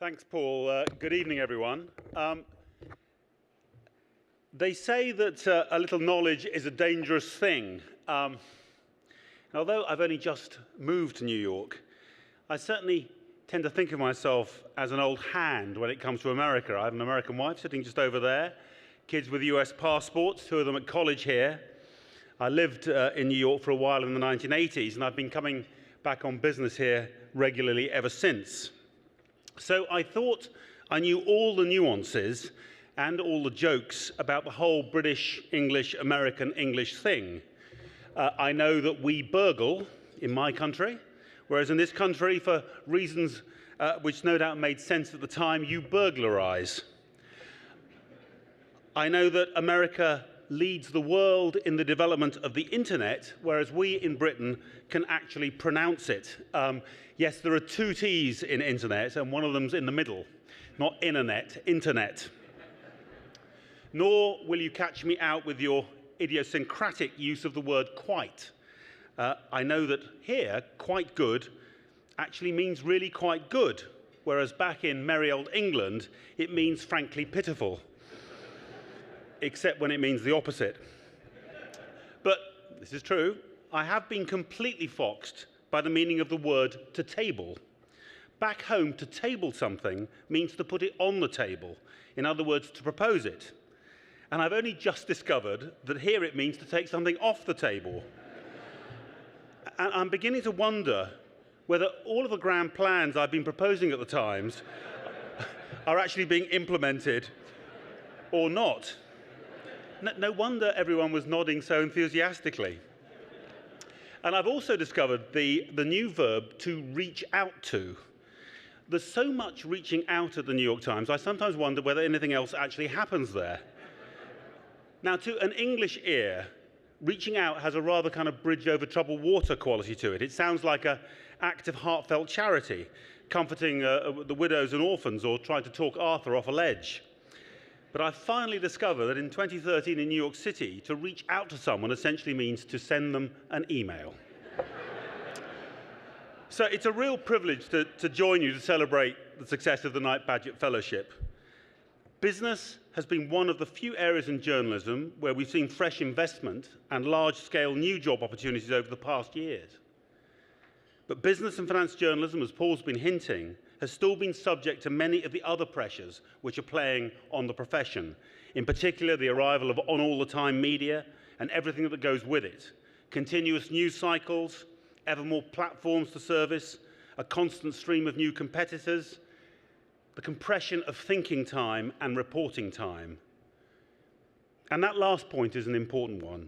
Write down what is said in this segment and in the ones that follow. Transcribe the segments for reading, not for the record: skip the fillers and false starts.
Thanks, Paul. Good evening, everyone. They say that a little knowledge is a dangerous thing. Although I've only just moved to New York, I certainly tend to think of myself as an old hand when it comes to America. I have an American wife sitting just over there, kids with US passports, two of them at college here. I lived in New York for a while in the 1980s, and I've been coming back on business here regularly ever since. So I thought I knew all the nuances and all the jokes about the whole British, English, American English thing. I know that we burgle in my country, whereas in this country, for reasons which no doubt made sense at the time, you burglarize. I know that America leads the world in the development of the internet, whereas we in Britain can actually pronounce it. Yes, there are two T's in internet, and one of them's in the middle. Not internet, internet. Nor will you catch me out with your idiosyncratic use of the word quite. I know that here, quite good actually means really quite good, whereas back in merry old England, it means frankly pitiful. Except when it means the opposite. But this is true. I have been completely foxed by the meaning of the word to table. Back home, to table something means to put it on the table. In other words, to propose it. And I've only just discovered that here it means to take something off the table. And I'm beginning to wonder whether all of the grand plans I've been proposing at the Times are actually being implemented or not. No wonder everyone was nodding so enthusiastically. And I've also discovered the new verb, to reach out to. There's so much reaching out at the New York Times, I sometimes wonder whether anything else actually happens there. Now, to an English ear, reaching out has a rather kind of bridge over troubled water quality to it. It sounds like an act of heartfelt charity, comforting the widows and orphans or trying to talk Arthur off a ledge. But I finally discovered that in 2013 in New York City, to reach out to someone essentially means to send them an email. So it's a real privilege to join you to celebrate the success of the Knight-Bagehot Fellowship. Business has been one of the few areas in journalism where we've seen fresh investment and large-scale new job opportunities over the past years. But business and finance journalism, as Paul's been hinting, has still been subject to many of the other pressures which are playing on the profession, in particular the arrival of on-all-the-time media and everything that goes with it, continuous news cycles, ever more platforms to service, a constant stream of new competitors, the compression of thinking time and reporting time. And that last point is an important one.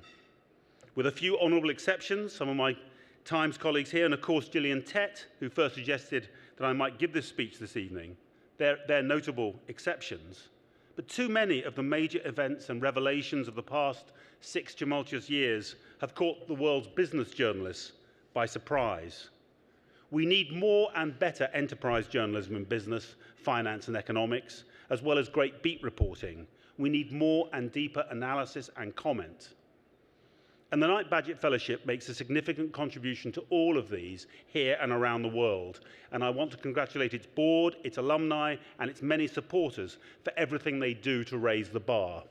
With a few honourable exceptions, some of my Times colleagues here, and of course Gillian Tett, who first suggested that I might give this speech this evening, they're notable exceptions. But too many of the major events and revelations of the past 6 tumultuous years have caught the world's business journalists by surprise. We need more and better enterprise journalism in business, finance and economics, as well as great beat reporting. We need more and deeper analysis and comment. And the Knight-Bagehot Fellowship makes a significant contribution to all of these here and around the world. And I want to congratulate its board, its alumni, and its many supporters for everything they do to raise the bar.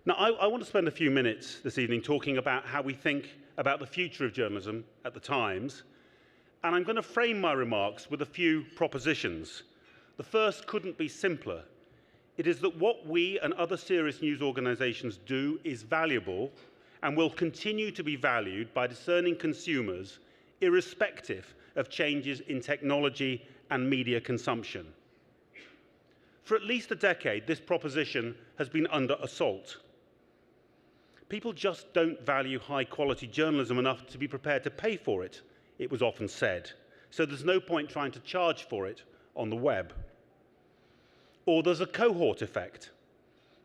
Now, I want to spend a few minutes this evening talking about how we think about the future of journalism at the Times. And I'm going to frame my remarks with a few propositions. The first couldn't be simpler. It is that what we and other serious news organisations do is valuable and will continue to be valued by discerning consumers, irrespective of changes in technology and media consumption. For at least a decade, this proposition has been under assault. People just don't value high-quality journalism enough to be prepared to pay for it, it was often said. So there's no point trying to charge for it on the web. Or there's a cohort effect.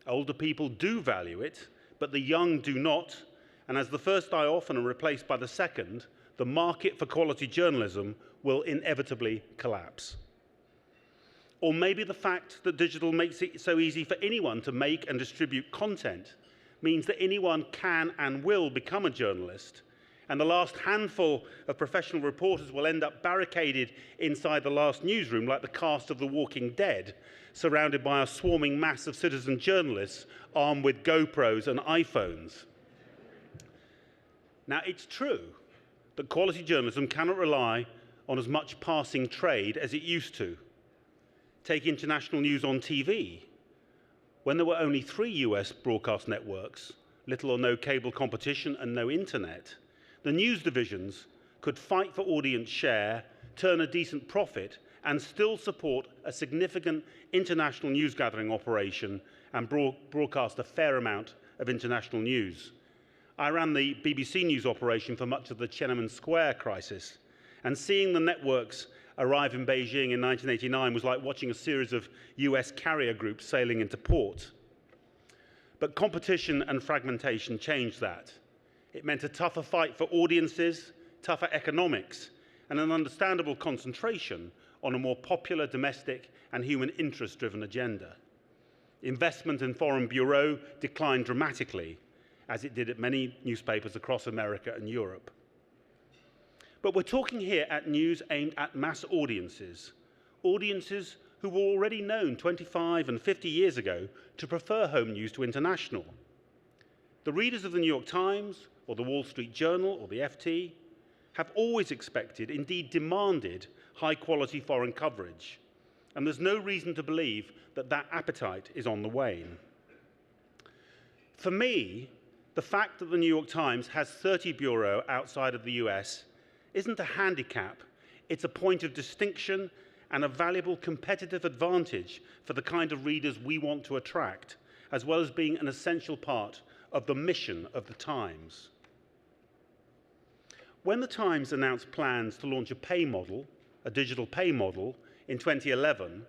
Older people do value it, but the young do not, and as the first die off and are replaced by the second, the market for quality journalism will inevitably collapse. Or maybe the fact that digital makes it so easy for anyone to make and distribute content means that anyone can and will become a journalist, and the last handful of professional reporters will end up barricaded inside the last newsroom like the cast of The Walking Dead, surrounded by a swarming mass of citizen journalists armed with GoPros and iPhones. Now, it's true that quality journalism cannot rely on as much passing trade as it used to. Take international news on TV. When there were only 3 US broadcast networks, little or no cable competition and no internet, the news divisions could fight for audience share, turn a decent profit, and still support a significant international news gathering operation and broadcast a fair amount of international news. I ran the BBC News operation for much of the Tiananmen Square crisis, and seeing the networks arrive in Beijing in 1989 was like watching a series of US carrier groups sailing into port. But competition and fragmentation changed that. It meant a tougher fight for audiences, tougher economics, and an understandable concentration on a more popular domestic and human interest-driven agenda. Investment in foreign bureau declined dramatically, as it did at many newspapers across America and Europe. But we're talking here at news aimed at mass audiences, audiences who were already known 25 and 50 years ago to prefer home news to international. The readers of the New York Times, or the Wall Street Journal, or the FT, have always expected, indeed demanded, high-quality foreign coverage, and there's no reason to believe that that appetite is on the wane. For me, the fact that the New York Times has 30 bureaux outside of the US isn't a handicap, it's a point of distinction and a valuable competitive advantage for the kind of readers we want to attract, as well as being an essential part of the mission of the Times. When the Times announced plans to launch a pay model, a digital pay model, in 2011,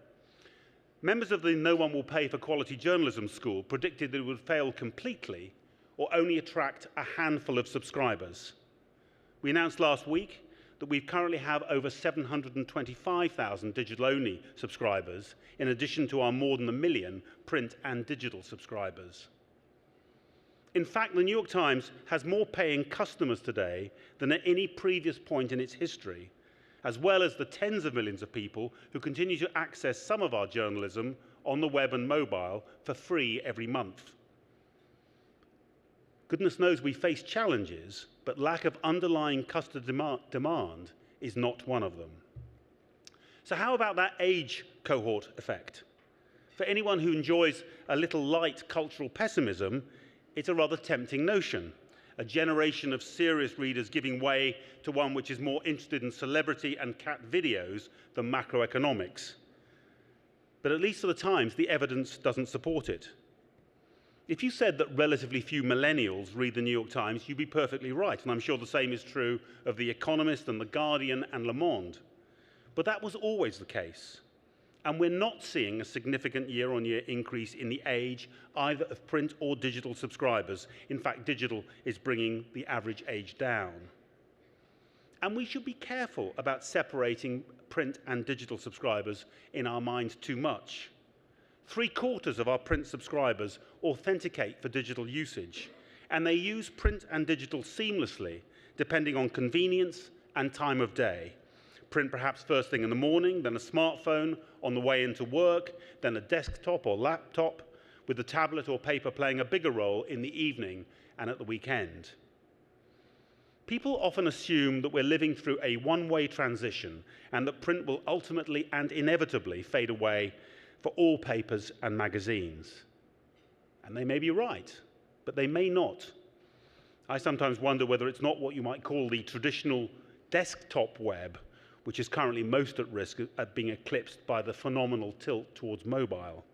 members of the No One Will Pay for Quality Journalism School predicted that it would fail completely or only attract a handful of subscribers. We announced last week that we currently have over 725,000 digital-only subscribers, in addition to our more than 1 million print and digital subscribers. In fact, the New York Times has more paying customers today than at any previous point in its history, as well as the tens of millions of people who continue to access some of our journalism on the web and mobile for free every month. Goodness knows we face challenges, but lack of underlying customer demand is not one of them. So how about that age cohort effect? For anyone who enjoys a little light cultural pessimism, it's a rather tempting notion. A generation of serious readers giving way to one which is more interested in celebrity and cat videos than macroeconomics. But at least for the Times, the evidence doesn't support it. If you said that relatively few millennials read the New York Times, you'd be perfectly right, and I'm sure the same is true of The Economist and The Guardian and Le Monde. But that was always the case. And we're not seeing a significant year-on-year increase in the age either of print or digital subscribers. In fact, digital is bringing the average age down. And we should be careful about separating print and digital subscribers in our minds too much. 3/4 of our print subscribers authenticate for digital usage, and they use print and digital seamlessly, depending on convenience and time of day. Print perhaps first thing in the morning, then a smartphone on the way into work, then a desktop or laptop, with the tablet or paper playing a bigger role in the evening and at the weekend. People often assume that we're living through a one-way transition and that print will ultimately and inevitably fade away for all papers and magazines. And they may be right, but they may not. I sometimes wonder whether it's not what you might call the traditional desktop web, which is currently most at risk of being eclipsed by the phenomenal tilt towards mobile.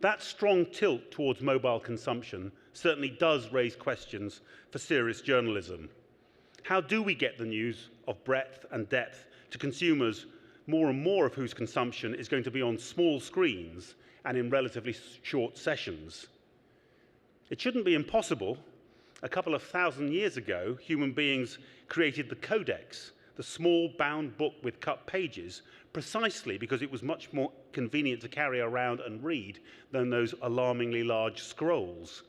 That strong tilt towards mobile consumption certainly does raise questions for serious journalism. How do we get the news of breadth and depth to consumers, more and more of whose consumption is going to be on small screens and in relatively short sessions? It shouldn't be impossible. A couple of thousand years ago, human beings created the Codex, the small bound book with cut pages, precisely because it was much more convenient to carry around and read than those alarmingly large scrolls.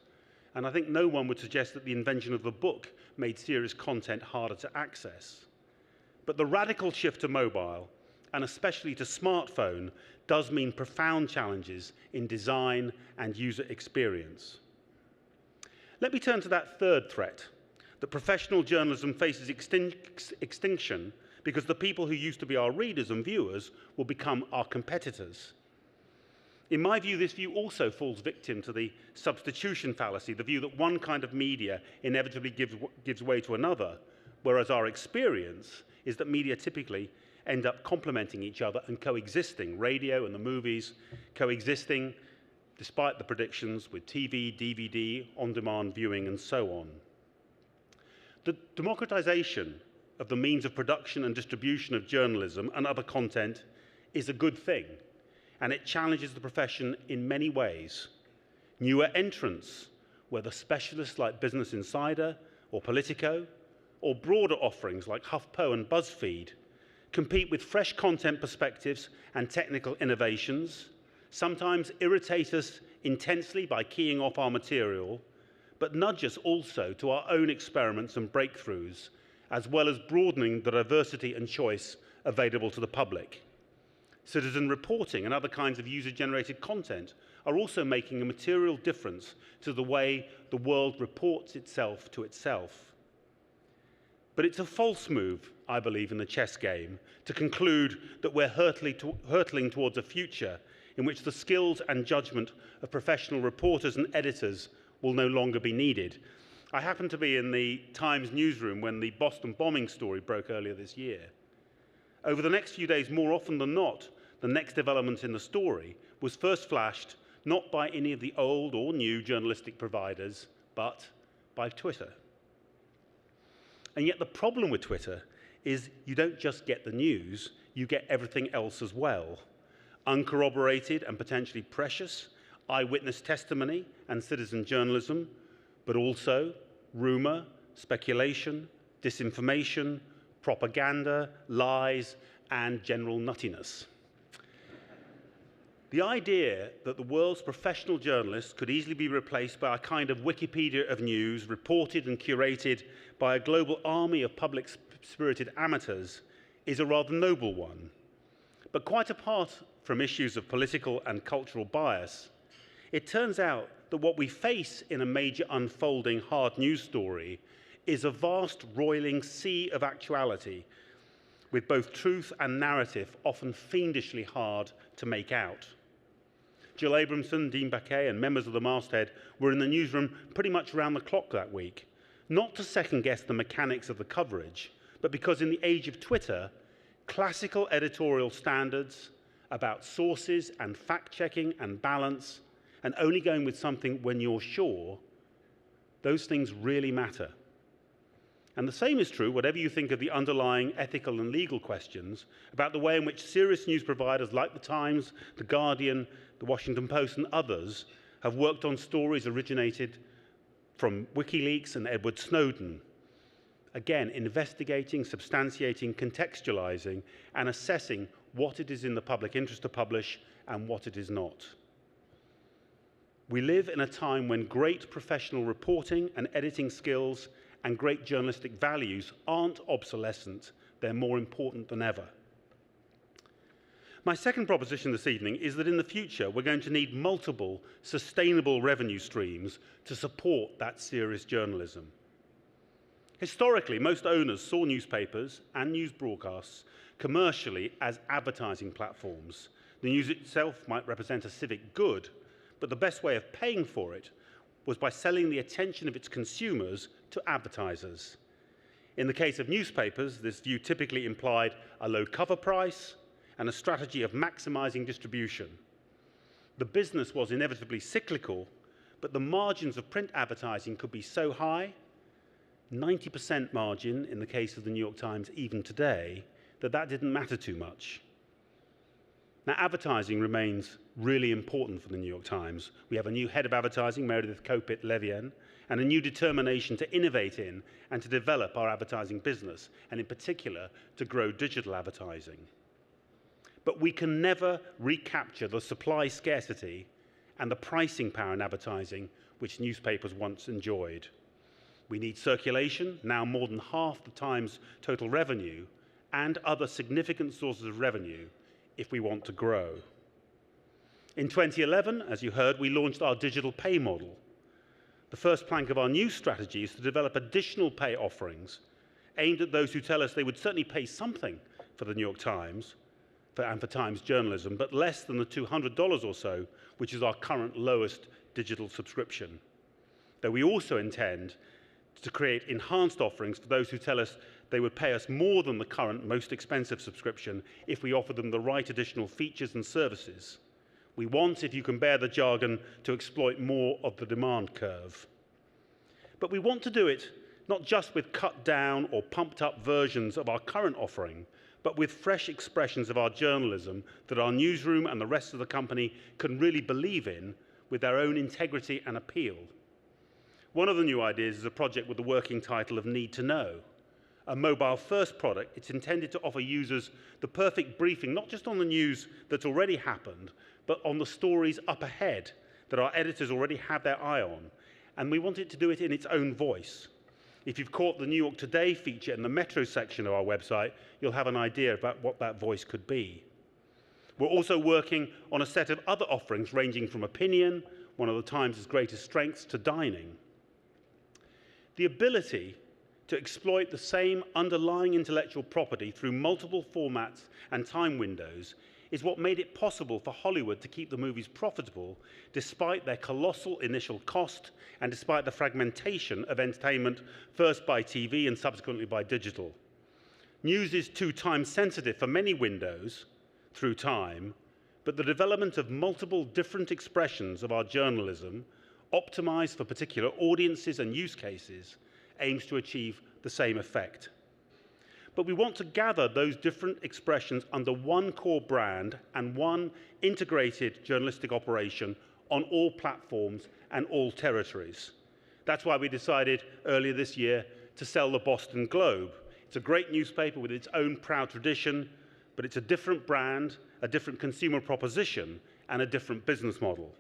And I think no one would suggest that the invention of the book made serious content harder to access. But the radical shift to mobile, and especially to smartphone, does mean profound challenges in design and user experience. Let me turn to that third threat, that professional journalism faces extinction because the people who used to be our readers and viewers will become our competitors. In my view, this view also falls victim to the substitution fallacy, the view that one kind of media inevitably gives way to another, whereas our experience is that media typically end up complementing each other and coexisting, radio and the movies coexisting, despite the predictions, with TV, DVD, on-demand viewing, and so on. The democratization of the means of production and distribution of journalism and other content is a good thing, and it challenges the profession in many ways. Newer entrants, whether specialists like Business Insider or Politico, or broader offerings like HuffPo and BuzzFeed, compete with fresh content perspectives and technical innovations, sometimes irritate us intensely by keying off our material, but nudge us also to our own experiments and breakthroughs, as well as broadening the diversity and choice available to the public. Citizen reporting and other kinds of user-generated content are also making a material difference to the way the world reports itself to itself. But it's a false move, I believe, in the chess game to conclude that we're hurtling towards a future in which the skills and judgment of professional reporters and editors will no longer be needed. I happened to be in the Times newsroom when the Boston bombing story broke earlier this year. Over the next few days, more often than not, the next development in the story was first flashed not by any of the old or new journalistic providers, but by Twitter. And yet the problem with Twitter is you don't just get the news, you get everything else as well. Uncorroborated and potentially precious eyewitness testimony and citizen journalism, but also rumor, speculation, disinformation, propaganda, lies, and general nuttiness. The idea that the world's professional journalists could easily be replaced by a kind of Wikipedia of news, reported and curated by a global army of public-spirited amateurs, is a rather noble one. But quite apart from issues of political and cultural bias, it turns out that what we face in a major unfolding hard news story is a vast roiling sea of actuality, with both truth and narrative often fiendishly hard to make out. Jill Abramson, Dean Beth A, and members of the masthead were in the newsroom pretty much round the clock that week, not to second-guess the mechanics of the coverage, but because in the age of Twitter, classical editorial standards about sources and fact-checking and balance, and only going with something when you're sure, those things really matter. And the same is true, whatever you think of the underlying ethical and legal questions, about the way in which serious news providers like The Times, The Guardian, The Washington Post, and others have worked on stories originated from WikiLeaks and Edward Snowden. Again, investigating, substantiating, contextualizing, and assessing what it is in the public interest to publish and what it is not. We live in a time when great professional reporting and editing skills and great journalistic values aren't obsolescent, they're more important than ever. My second proposition this evening is that in the future we're going to need multiple sustainable revenue streams to support that serious journalism. Historically, most owners saw newspapers and news broadcasts commercially as advertising platforms. The news itself might represent a civic good, but the best way of paying for it was by selling the attention of its consumers to advertisers. In the case of newspapers, this view typically implied a low cover price and a strategy of maximizing distribution. The business was inevitably cyclical, but the margins of print advertising could be so high, 90% margin in the case of the New York Times even today, that didn't matter too much. Now, advertising remains really important for the New York Times. We have a new head of advertising, Meredith Kopit-Levien, and a new determination to innovate in and to develop our advertising business, and in particular, to grow digital advertising. But we can never recapture the supply scarcity and the pricing power in advertising which newspapers once enjoyed. We need circulation, now more than half the Times' total revenue, and other significant sources of revenue if we want to grow. In 2011, as you heard, we launched our digital pay model. The first plank of our new strategy is to develop additional pay offerings aimed at those who tell us they would certainly pay something for the New York Times and for Times journalism, but less than the $200 or so, which is our current lowest digital subscription. Though we also intend to create enhanced offerings for those who tell us they would pay us more than the current most expensive subscription if we offer them the right additional features and services. We want, if you can bear the jargon, to exploit more of the demand curve. But we want to do it not just with cut down or pumped up versions of our current offering, but with fresh expressions of our journalism that our newsroom and the rest of the company can really believe in with their own integrity and appeal. One of the new ideas is a project with the working title of Need to Know. A mobile-first product, it's intended to offer users the perfect briefing, not just on the news that's already happened, but on the stories up ahead that our editors already have their eye on. And we want it to do it in its own voice. If you've caught the New York Today feature in the Metro section of our website, you'll have an idea about what that voice could be. We're also working on a set of other offerings ranging from opinion, one of the Times' greatest strengths, to dining. The ability to exploit the same underlying intellectual property through multiple formats and time windows is what made it possible for Hollywood to keep the movies profitable despite their colossal initial cost and despite the fragmentation of entertainment, first by TV and subsequently by digital. News is too time-sensitive for many windows through time, but the development of multiple different expressions of our journalism, optimized for particular audiences and use cases, aims to achieve the same effect. But we want to gather those different expressions under one core brand and one integrated journalistic operation on all platforms and all territories. That's why we decided earlier this year to sell the Boston Globe. It's a great newspaper with its own proud tradition, but it's a different brand, a different consumer proposition, and a different business model.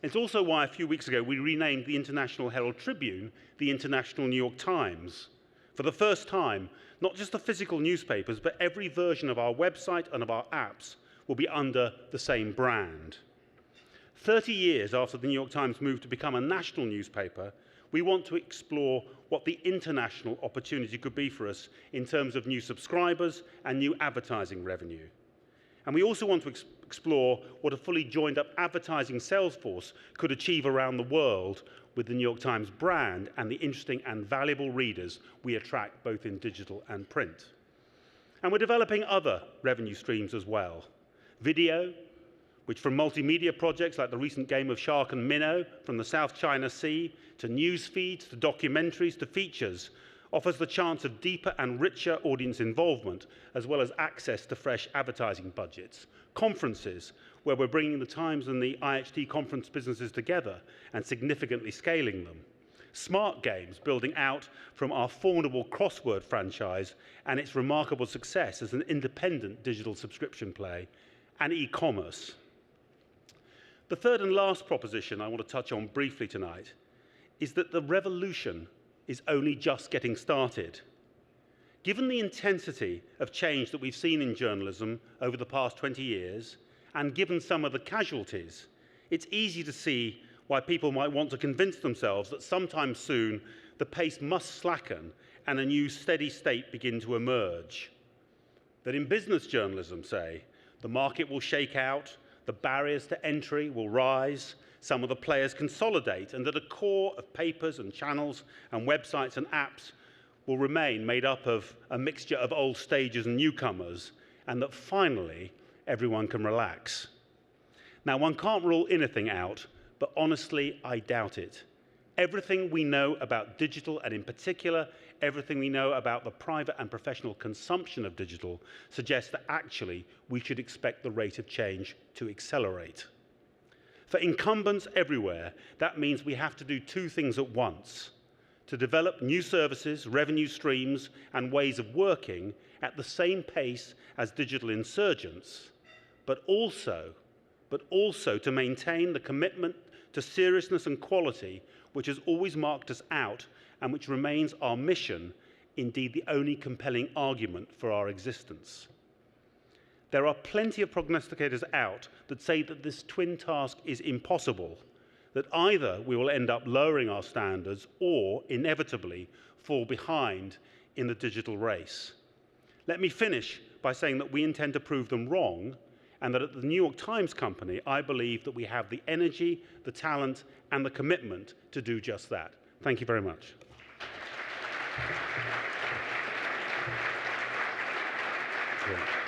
It's also why a few weeks ago we renamed the International Herald Tribune the International New York Times. For the first time, not just the physical newspapers, but every version of our website and of our apps will be under the same brand. 30 years after the New York Times moved to become a national newspaper, we want to explore what the international opportunity could be for us in terms of new subscribers and new advertising revenue. And we also want to explore what a fully joined-up advertising sales force could achieve around the world with the New York Times brand and the interesting and valuable readers we attract both in digital and print. And we're developing other revenue streams as well. Video, which from multimedia projects like the recent game of Shark and Minnow from the South China Sea, to news feeds, to documentaries, to features, offers the chance of deeper and richer audience involvement, as well as access to fresh advertising budgets. Conferences, where we're bringing the Times and the IHT conference businesses together and significantly scaling them. Smart games, building out from our formidable crossword franchise and its remarkable success as an independent digital subscription play, and e-commerce. The third and last proposition I want to touch on briefly tonight is that the revolution is only just getting started. Given the intensity of change that we've seen in journalism over the past 20 years, and given some of the casualties, it's easy to see why people might want to convince themselves that sometime soon the pace must slacken and a new steady state begin to emerge. That in business journalism, say, the market will shake out, the barriers to entry will rise, some of the players consolidate, and that a core of papers and channels and websites and apps will remain made up of a mixture of old stagers and newcomers, and that finally everyone can relax. Now, one can't rule anything out, but honestly, I doubt it. Everything we know about digital, and in particular, everything we know about the private and professional consumption of digital, suggests that actually we should expect the rate of change to accelerate. For incumbents everywhere, that means we have to do two things at once: to develop new services, revenue streams, and ways of working at the same pace as digital insurgents, but also to maintain the commitment to seriousness and quality which has always marked us out and which remains our mission, indeed the only compelling argument for our existence. There are plenty of prognosticators out that say that this twin task is impossible, that either we will end up lowering our standards or, inevitably, fall behind in the digital race. Let me finish by saying that we intend to prove them wrong, and that at the New York Times Company, I believe that we have the energy, the talent, and the commitment to do just that. Thank you very much. Great.